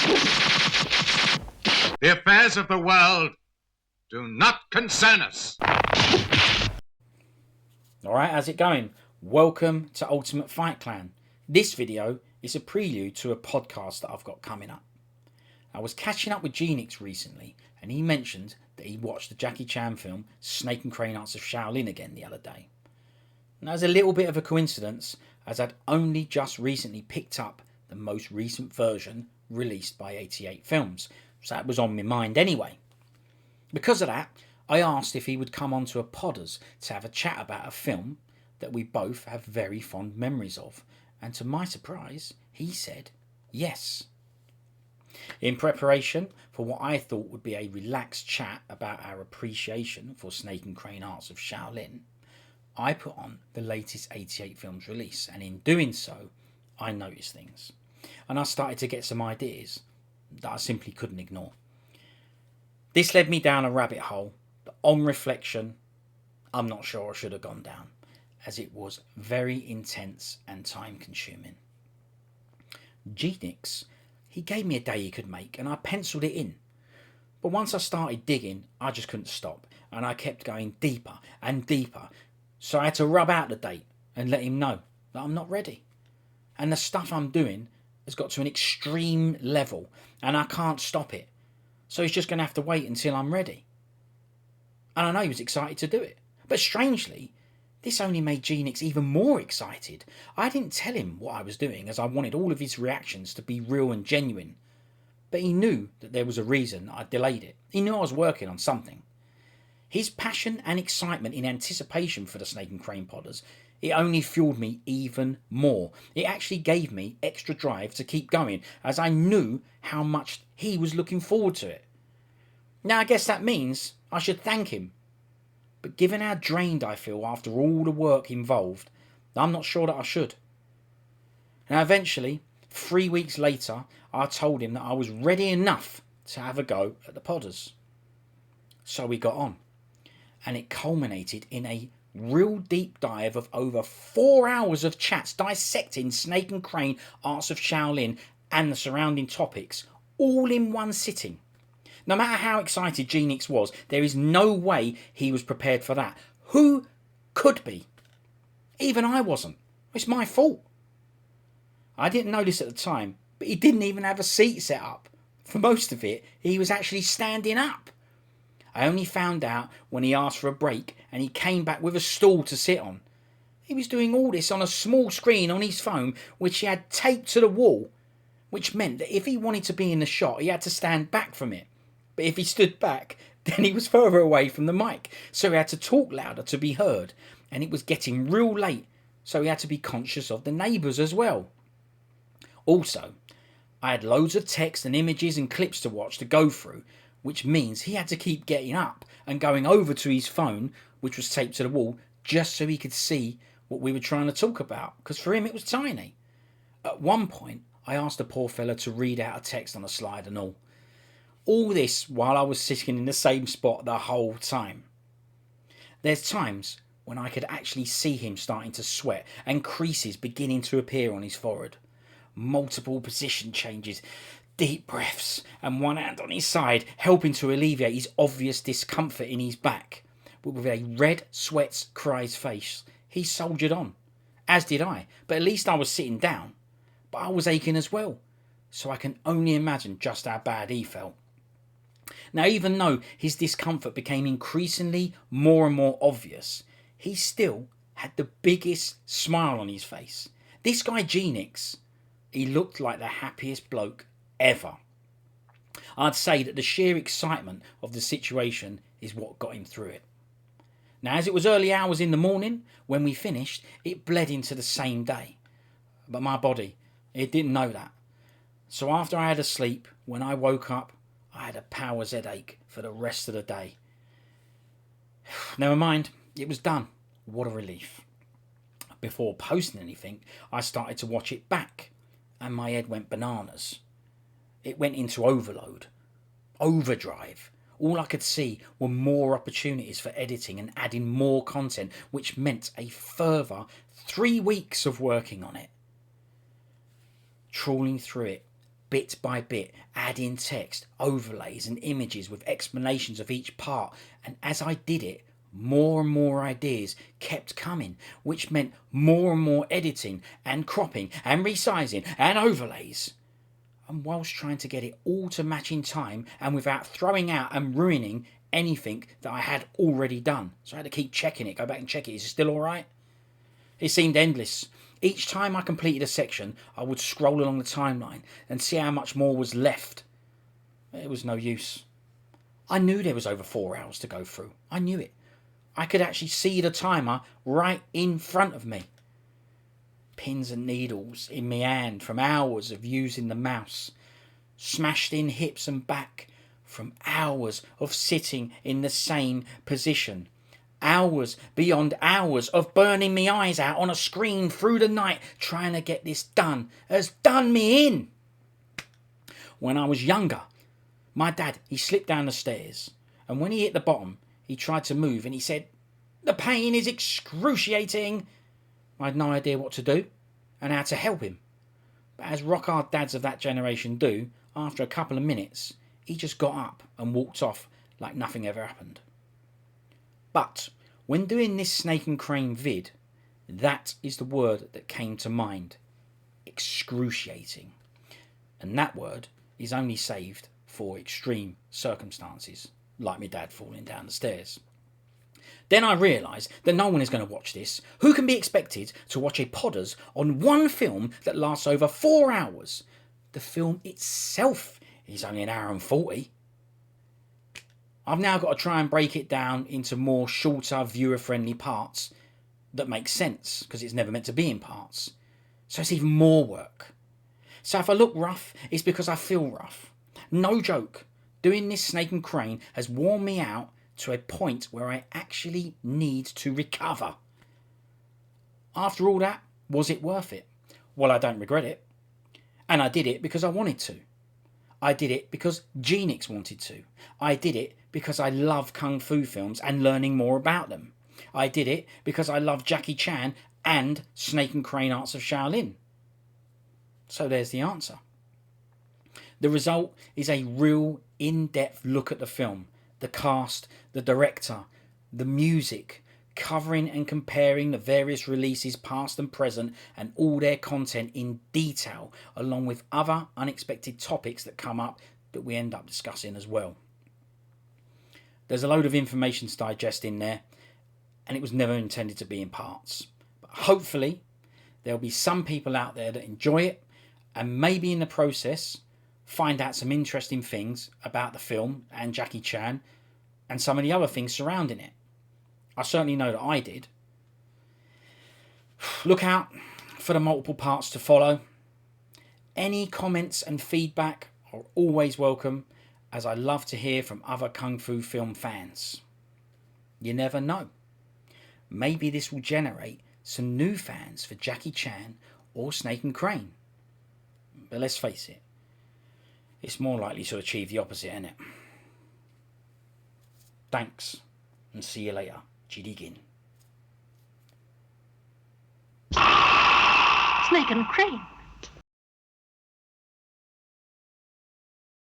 The affairs of the world do not concern us. Alright, how's it going? Welcome to Ultimate Fight Clan. This video is a prelude to a podcast that I've got coming up. I was catching up with Genix recently and he mentioned that he watched the Jackie Chan film Snake and Crane Arts of Shaolin again the other day. And that was a little bit of a coincidence as I'd only just recently picked up the most recent version released by 88 Films, so that was on my mind anyway. Because of that, I asked if he would come onto a Podders to have a chat about a film that we both have very fond memories of, and to my surprise, he said yes. In preparation for what I thought would be a relaxed chat about our appreciation for Snake and Crane Arts of Shaolin, I put on the latest 88 Films release, and in doing so, I noticed things. And I started to get some ideas that I simply couldn't ignore. This led me down a rabbit hole that, on reflection, I'm not sure I should have gone down, as it was very intense and time consuming. Genix, he gave me a day he could make and I penciled it in. But once I started digging, I just couldn't stop and I kept going deeper and deeper. So I had to rub out the date and let him know that I'm not ready. And the stuff I'm doing has got to an extreme level and I can't stop it. So he's just going to have to wait until I'm ready. And I know he was excited to do it. But strangely, this only made Genix even more excited. I didn't tell him what I was doing as I wanted all of his reactions to be real and genuine. But he knew that there was a reason I delayed it. He knew I was working on something. His passion and excitement in anticipation for the Snake and Crane Podders, it only fueled me even more. It actually gave me extra drive to keep going as I knew how much he was looking forward to it. Now I guess that means I should thank him. But given how drained I feel after all the work involved, I'm not sure that I should. Now eventually, 3 weeks later, I told him that I was ready enough to have a go at the Podders. So we got on. And it culminated in a real deep dive of over 4 hours of chats dissecting Snake and Crane Arts of Shaolin and the surrounding topics, all in one sitting. No matter how excited Genix was, there is no way he was prepared for that. Who could be? Even I wasn't. It's my fault. I didn't notice at the time, but he didn't even have a seat set up. For most of it, he was actually standing up. I only found out when he asked for a break and he came back with a stool to sit on. He was doing all this on a small screen on his phone which he had taped to the wall, which meant that if he wanted to be in the shot he had to stand back from it. But if he stood back, then he was further away from the mic, so he had to talk louder to be heard, and it was getting real late, so he had to be conscious of the neighbours as well. Also, I had loads of text and images and clips to watch to go through, which means he had to keep getting up and going over to his phone, which was taped to the wall, just so he could see what we were trying to talk about, because for him it was tiny. At one point, I asked the poor fella to read out a text on a slide and all. All this while I was sitting in the same spot the whole time. There's times when I could actually see him starting to sweat and creases beginning to appear on his forehead. Multiple position changes, deep breaths, and one hand on his side helping to alleviate his obvious discomfort in his back. But with a red sweats cries face, he soldiered on. As did I, but at least I was sitting down. But I was aching as well, so I can only imagine just how bad he felt. Now, even though his discomfort became increasingly more and more obvious, he still had the biggest smile on his face. This guy Genix, he looked like the happiest bloke ever. I'd say that the sheer excitement of the situation is what got him through it. Now, as it was early hours in the morning, when we finished, it bled into the same day. But my body, it didn't know that. So after I had a sleep, when I woke up, I had a power's headache for the rest of the day. Never mind, it was done. What a relief. Before posting anything, I started to watch it back, and my head went bananas. It went into overload, overdrive. All I could see were more opportunities for editing and adding more content, which meant a further 3 weeks of working on it. Trawling through it, bit by bit, adding text, overlays and images with explanations of each part, and as I did it, more and more ideas kept coming, which meant more and more editing and cropping and resizing and overlays. And whilst trying to get it all to match in time and without throwing out and ruining anything that I had already done. So I had to keep checking it, go back and check it. Is it still alright? It seemed endless. Each time I completed a section, I would scroll along the timeline and see how much more was left. It was no use. I knew there was over 4 hours to go through. I knew it. I could actually see the timer right in front of me. Pins and needles in my hand from hours of using the mouse. Smashed in hips and back from hours of sitting in the same position. Hours beyond hours of burning me eyes out on a screen through the night trying to get this done has done me in. When I was younger, my dad, he slipped down the stairs, and when he hit the bottom, he tried to move and he said, "The pain is excruciating." I had no idea what to do and how to help him. But as rock-hard dads of that generation do, after a couple of minutes, he just got up and walked off like nothing ever happened. But when doing this snake and crane vid, that is the word that came to mind. Excruciating. And that word is only saved for extreme circumstances, like my dad falling down the stairs. Then I realised that no one is going to watch this. Who can be expected to watch a podders on one film that lasts over 4 hours? The film itself is only 1 hour and 40. I've now got to try and break it down into more shorter, viewer-friendly parts that make sense, because it's never meant to be in parts. So it's even more work. So if I look rough, it's because I feel rough. No joke. Doing this snake and crane has worn me out to a point where I actually need to recover. After all that, was it worth it? Well, I don't regret it. And I did it because I wanted to. I did it because Genix wanted to. I did it because I love Kung Fu films and learning more about them. I did it because I love Jackie Chan and Snake and Crane Arts of Shaolin. So there's the answer. The result is a real in-depth look at the film, the cast, the director, the music, covering and comparing the various releases past and present and all their content in detail, along with other unexpected topics that come up that we end up discussing as well. There's a load of information to digest in there, and it was never intended to be in parts. But hopefully there'll be some people out there that enjoy it, and maybe in the process find out some interesting things about the film and Jackie Chan and some of the other things surrounding it. I certainly know that I did. Look out for the multiple parts to follow. Any comments and feedback are always welcome, as I love to hear from other Kung Fu film fans. You never know. Maybe this will generate some new fans for Jackie Chan or Snake and Crane. But let's face it, it's more likely to achieve the opposite, isn't it? Thanks, and see you later. Jidigin. Snake and Crane.